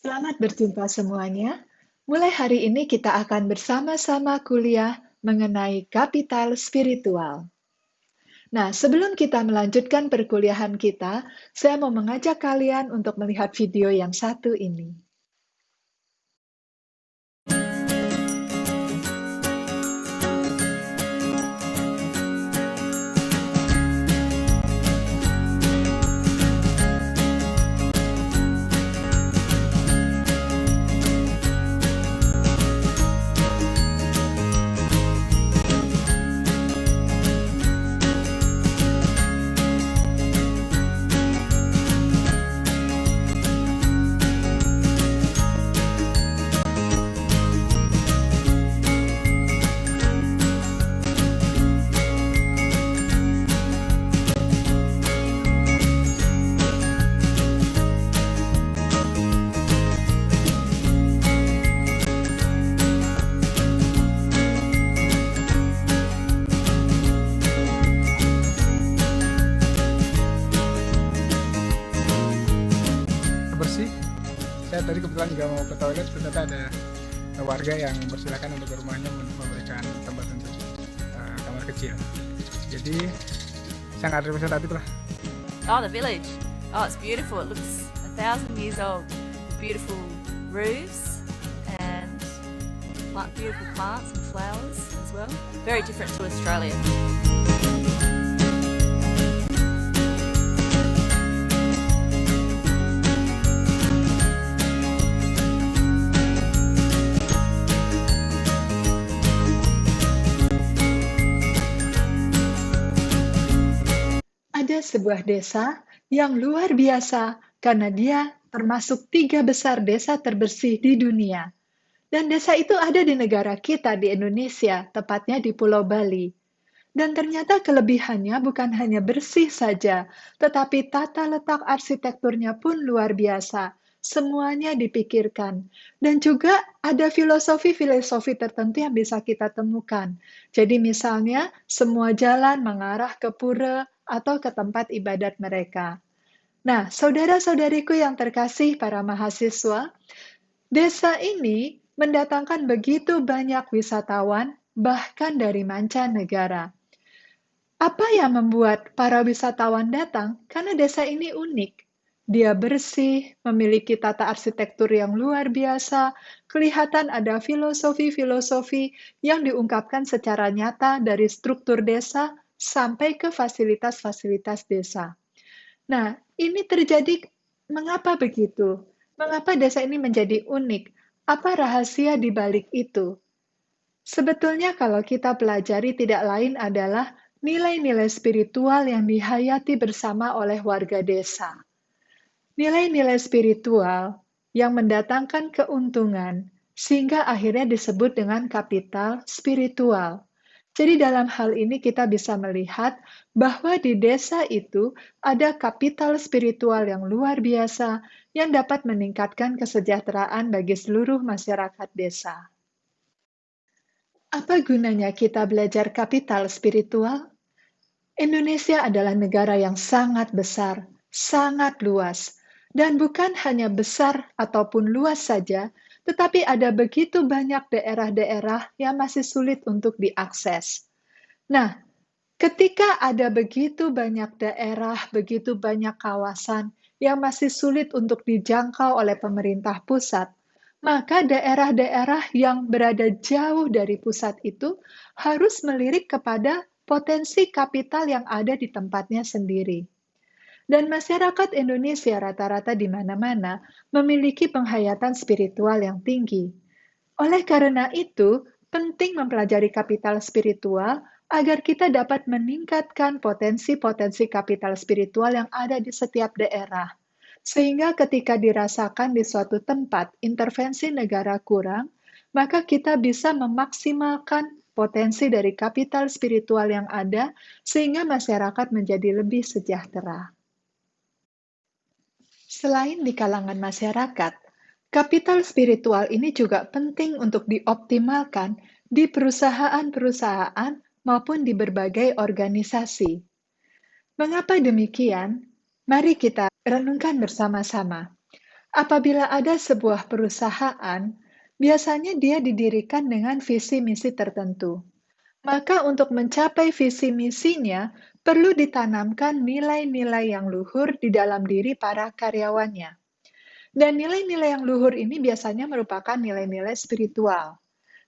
Selamat berjumpa semuanya. Mulai hari ini kita akan bersama-sama kuliah mengenai kapital spiritual. Nah, sebelum kita melanjutkan perkuliahan kita, saya mau mengajak kalian untuk melihat video yang satu ini. Bersih. Saya tadi kebetulan juga mau ke toilet, ternyata ada warga yang mempersilahkan untuk ke rumahnya memberikan tempat untuk kamar kecil. Jadi sangat representatif lah. Oh, the village. Oh, it's beautiful. It looks 1,000 years old. Beautiful roofs and beautiful plants and flowers as well. Very different to Australia. Ada sebuah desa yang luar biasa karena dia termasuk 3 besar desa terbersih di dunia. Dan desa itu ada di negara kita, di Indonesia, tepatnya di Pulau Bali. Dan ternyata kelebihannya bukan hanya bersih saja, tetapi tata letak arsitekturnya pun luar biasa. Semuanya dipikirkan. Dan juga ada filosofi-filosofi tertentu yang bisa kita temukan. Jadi misalnya, semua jalan mengarah ke pura atau ke tempat ibadat mereka. Nah, saudara-saudariku yang terkasih para mahasiswa, desa ini mendatangkan begitu banyak wisatawan, bahkan dari mancanegara. Apa yang membuat para wisatawan datang? Karena desa ini unik. Dia bersih, memiliki tata arsitektur yang luar biasa, kelihatan ada filosofi-filosofi yang diungkapkan secara nyata dari struktur desa sampai ke fasilitas-fasilitas desa. Nah, ini terjadi, mengapa begitu? Mengapa desa ini menjadi unik? Apa rahasia di balik itu? Sebetulnya kalau kita pelajari tidak lain adalah nilai-nilai spiritual yang dihayati bersama oleh warga desa. Nilai-nilai spiritual yang mendatangkan keuntungan, sehingga akhirnya disebut dengan kapital spiritual. Jadi dalam hal ini kita bisa melihat bahwa di desa itu ada kapital spiritual yang luar biasa yang dapat meningkatkan kesejahteraan bagi seluruh masyarakat desa. Apa gunanya kita belajar kapital spiritual? Indonesia adalah negara yang sangat besar, sangat luas, dan bukan hanya besar ataupun luas saja, tetapi ada begitu banyak daerah-daerah yang masih sulit untuk diakses. Nah, ketika ada begitu banyak daerah, begitu banyak kawasan yang masih sulit untuk dijangkau oleh pemerintah pusat, maka daerah-daerah yang berada jauh dari pusat itu harus melirik kepada potensi kapital yang ada di tempatnya sendiri. Dan masyarakat Indonesia rata-rata di mana-mana memiliki penghayatan spiritual yang tinggi. Oleh karena itu, penting mempelajari kapital spiritual agar kita dapat meningkatkan potensi-potensi kapital spiritual yang ada di setiap daerah. Sehingga ketika dirasakan di suatu tempat intervensi negara kurang, maka kita bisa memaksimalkan potensi dari kapital spiritual yang ada sehingga masyarakat menjadi lebih sejahtera. Selain di kalangan masyarakat, kapital spiritual ini juga penting untuk dioptimalkan di perusahaan-perusahaan maupun di berbagai organisasi. Mengapa demikian? Mari kita renungkan bersama-sama. Apabila ada sebuah perusahaan, biasanya dia didirikan dengan visi misi tertentu. Maka untuk mencapai visi misinya, perlu ditanamkan nilai-nilai yang luhur di dalam diri para karyawannya. Dan nilai-nilai yang luhur ini biasanya merupakan nilai-nilai spiritual.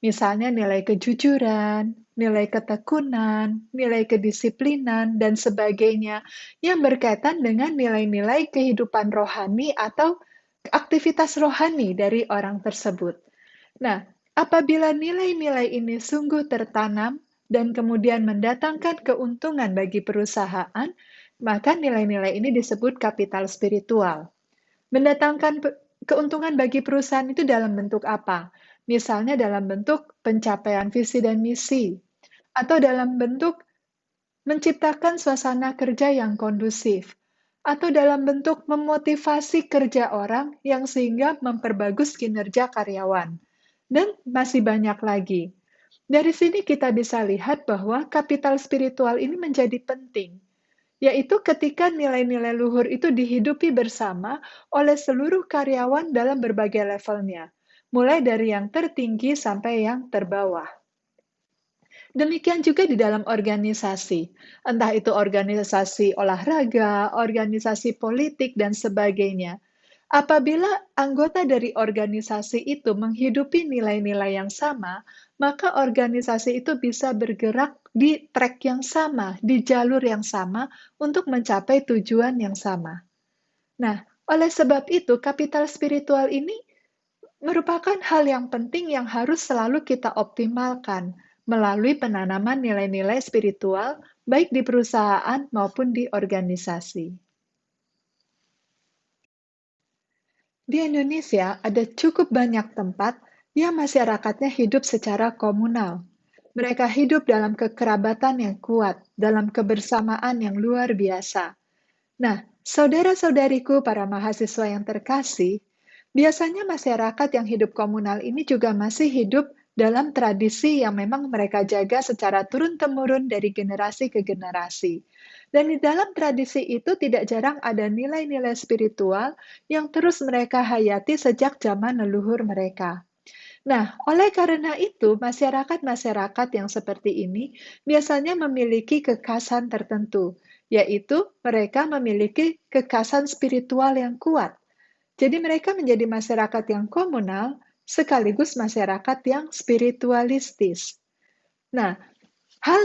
Misalnya nilai kejujuran, nilai ketekunan, nilai kedisiplinan, dan sebagainya yang berkaitan dengan nilai-nilai kehidupan rohani atau aktivitas rohani dari orang tersebut. Nah, apabila nilai-nilai ini sungguh tertanam dan kemudian mendatangkan keuntungan bagi perusahaan, maka nilai-nilai ini disebut kapital spiritual. Mendatangkan keuntungan bagi perusahaan itu dalam bentuk apa? Misalnya dalam bentuk pencapaian visi dan misi, atau dalam bentuk menciptakan suasana kerja yang kondusif, atau dalam bentuk memotivasi kerja orang yang sehingga memperbagus kinerja karyawan, dan masih banyak lagi. Dari sini kita bisa lihat bahwa kapital spiritual ini menjadi penting, yaitu ketika nilai-nilai luhur itu dihidupi bersama oleh seluruh karyawan dalam berbagai levelnya, mulai dari yang tertinggi sampai yang terbawah. Demikian juga di dalam organisasi, entah itu organisasi olahraga, organisasi politik, dan sebagainya. Apabila anggota dari organisasi itu menghidupi nilai-nilai yang sama, maka organisasi itu bisa bergerak di track yang sama, di jalur yang sama, untuk mencapai tujuan yang sama. Nah, oleh sebab itu, kapital spiritual ini merupakan hal yang penting yang harus selalu kita optimalkan melalui penanaman nilai-nilai spiritual, baik di perusahaan maupun di organisasi. Di Indonesia ada cukup banyak tempat yang masyarakatnya hidup secara komunal. Mereka hidup dalam kekerabatan yang kuat, dalam kebersamaan yang luar biasa. Nah, saudara-saudariku para mahasiswa yang terkasih, biasanya masyarakat yang hidup komunal ini juga masih hidup dalam tradisi yang memang mereka jaga secara turun-temurun dari generasi ke generasi. Dan di dalam tradisi itu tidak jarang ada nilai-nilai spiritual yang terus mereka hayati sejak zaman leluhur mereka. Nah, oleh karena itu, masyarakat-masyarakat yang seperti ini biasanya memiliki kekhasan tertentu, yaitu mereka memiliki kekhasan spiritual yang kuat. Jadi mereka menjadi masyarakat yang komunal sekaligus masyarakat yang spiritualistis. Nah, hal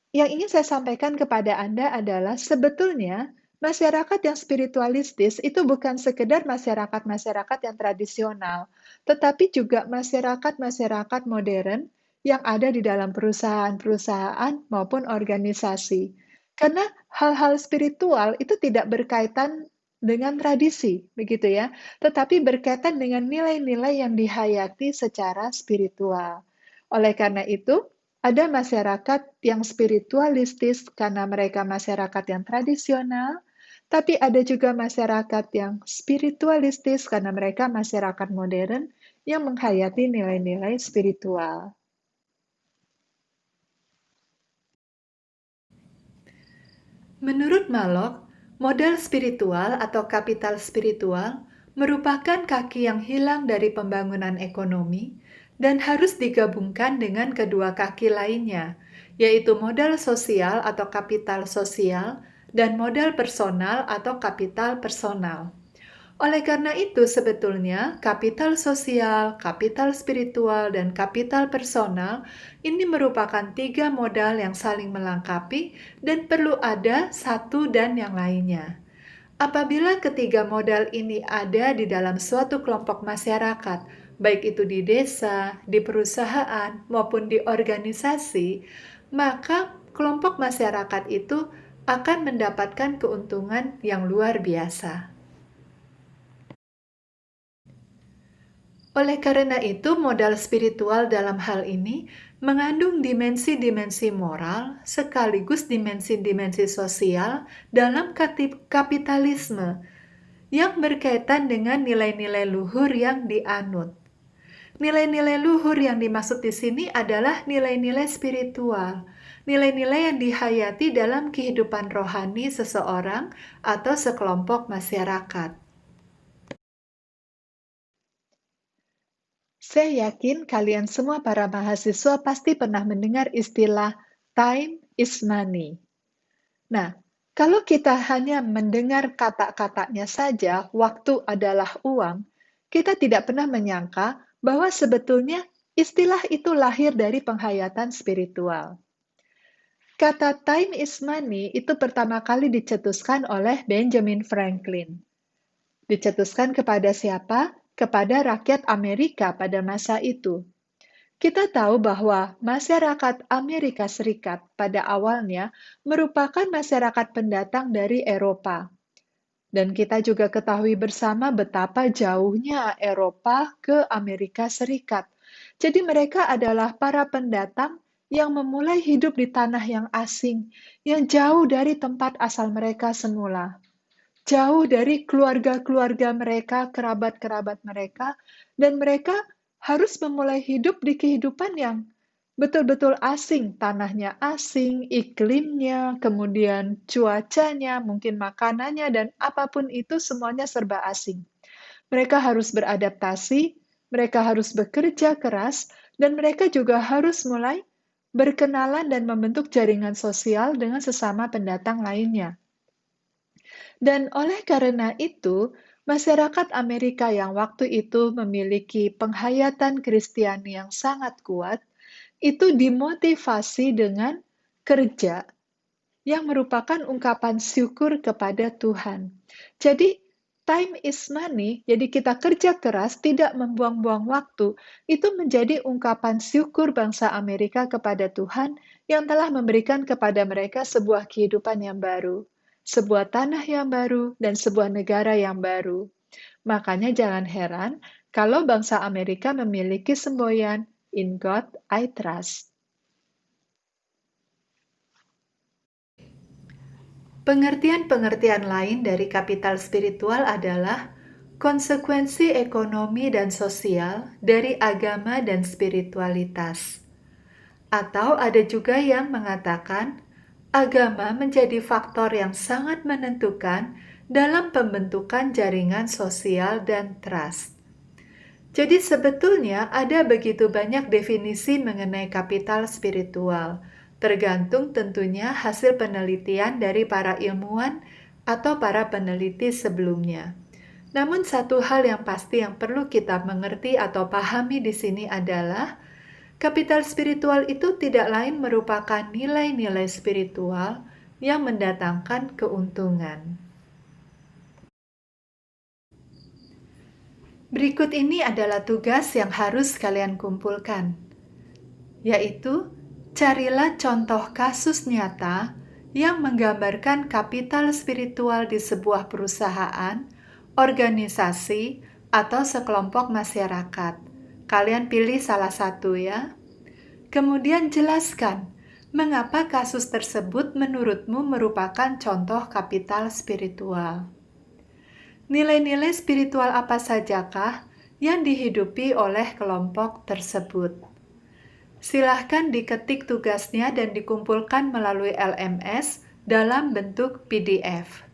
yang ingin saya sampaikan kepada Anda adalah sebetulnya masyarakat yang spiritualistis itu bukan sekedar masyarakat-masyarakat yang tradisional, tetapi juga masyarakat-masyarakat modern yang ada di dalam perusahaan-perusahaan maupun organisasi. Karena hal-hal spiritual itu tidak berkaitan dengan tradisi, begitu ya, tetapi berkaitan dengan nilai-nilai yang dihayati secara spiritual. Oleh karena itu, ada masyarakat yang spiritualistis karena mereka masyarakat yang tradisional, tapi ada juga masyarakat yang spiritualistis karena mereka masyarakat modern yang menghayati nilai-nilai spiritual. Menurut Malloch, modal spiritual atau kapital spiritual merupakan kaki yang hilang dari pembangunan ekonomi dan harus digabungkan dengan kedua kaki lainnya, yaitu modal sosial atau kapital sosial dan modal personal atau kapital personal. Oleh karena itu, sebetulnya kapital sosial, kapital spiritual, dan kapital personal ini merupakan 3 modal yang saling melengkapi dan perlu ada satu dan yang lainnya. Apabila ketiga modal ini ada di dalam suatu kelompok masyarakat, baik itu di desa, di perusahaan, maupun di organisasi, maka kelompok masyarakat itu akan mendapatkan keuntungan yang luar biasa. Oleh karena itu, modal spiritual dalam hal ini mengandung dimensi-dimensi moral sekaligus dimensi-dimensi sosial dalam kapitalisme yang berkaitan dengan nilai-nilai luhur yang dianut. Nilai-nilai luhur yang dimaksud di sini adalah nilai-nilai spiritual, nilai-nilai yang dihayati dalam kehidupan rohani seseorang atau sekelompok masyarakat. Saya yakin kalian semua para mahasiswa pasti pernah mendengar istilah time is money. Nah, kalau kita hanya mendengar kata-katanya saja, waktu adalah uang, kita tidak pernah menyangka bahwa sebetulnya istilah itu lahir dari penghayatan spiritual. Kata time is money itu pertama kali dicetuskan oleh Benjamin Franklin. Dicetuskan kepada siapa? Kepada rakyat Amerika pada masa itu. Kita tahu bahwa masyarakat Amerika Serikat pada awalnya merupakan masyarakat pendatang dari Eropa. Dan kita juga ketahui bersama betapa jauhnya Eropa ke Amerika Serikat. Jadi mereka adalah para pendatang yang memulai hidup di tanah yang asing, yang jauh dari tempat asal mereka semula. Jauh dari keluarga-keluarga mereka, kerabat-kerabat mereka, dan mereka harus memulai hidup di kehidupan yang betul-betul asing. Tanahnya asing, iklimnya, kemudian cuacanya, mungkin makanannya, dan apapun itu semuanya serba asing. Mereka harus beradaptasi, mereka harus bekerja keras, dan mereka juga harus mulai berkenalan dan membentuk jaringan sosial dengan sesama pendatang lainnya. Dan oleh karena itu, masyarakat Amerika yang waktu itu memiliki penghayatan Kristiani yang sangat kuat, itu dimotivasi dengan kerja yang merupakan ungkapan syukur kepada Tuhan. Jadi, time is money, jadi kita kerja keras, tidak membuang-buang waktu, itu menjadi ungkapan syukur bangsa Amerika kepada Tuhan yang telah memberikan kepada mereka sebuah kehidupan yang baru, sebuah tanah yang baru, dan sebuah negara yang baru. Makanya jangan heran kalau bangsa Amerika memiliki semboyan, "In God I Trust." Pengertian-pengertian lain dari kapital spiritual adalah konsekuensi ekonomi dan sosial dari agama dan spiritualitas. Atau ada juga yang mengatakan agama menjadi faktor yang sangat menentukan dalam pembentukan jaringan sosial dan trust. Jadi sebetulnya ada begitu banyak definisi mengenai kapital spiritual, tergantung tentunya hasil penelitian dari para ilmuwan atau para peneliti sebelumnya. Namun satu hal yang pasti yang perlu kita mengerti atau pahami di sini adalah kapital spiritual itu tidak lain merupakan nilai-nilai spiritual yang mendatangkan keuntungan. Berikut ini adalah tugas yang harus kalian kumpulkan, yaitu carilah contoh kasus nyata yang menggambarkan kapital spiritual di sebuah perusahaan, organisasi, atau sekelompok masyarakat. Kalian pilih salah satu ya. Kemudian jelaskan mengapa kasus tersebut menurutmu merupakan contoh kapital spiritual. Nilai-nilai spiritual apa sajakah yang dihidupi oleh kelompok tersebut? Silahkan diketik tugasnya dan dikumpulkan melalui LMS dalam bentuk PDF.